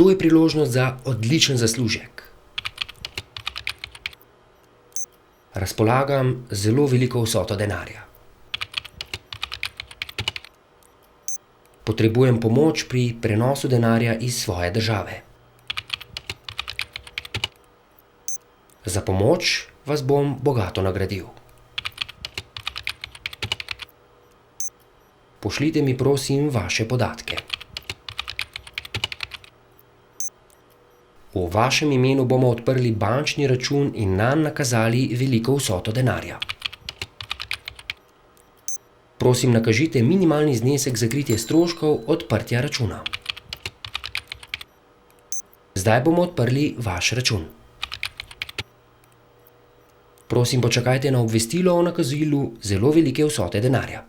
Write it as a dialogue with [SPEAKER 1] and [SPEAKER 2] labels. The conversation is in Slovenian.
[SPEAKER 1] To je priložnost za odličen zaslužek. Razpolagam z zelo veliko vsoto denarja. Potrebujem pomoč pri prenosu denarja iz svoje države. Za pomoč vas bom bogato nagradil. Pošljite mi, prosim, vaše podatke. V vašem imenu bomo odprli bančni račun in nanj nakazali veliko vsoto denarja. Prosim, nakažite minimalni znesek za kritje stroškov odprtja računa. Zdaj bomo odprli vaš račun. Prosim, počakajte na obvestilo o nakazilu zelo velike vsote denarja.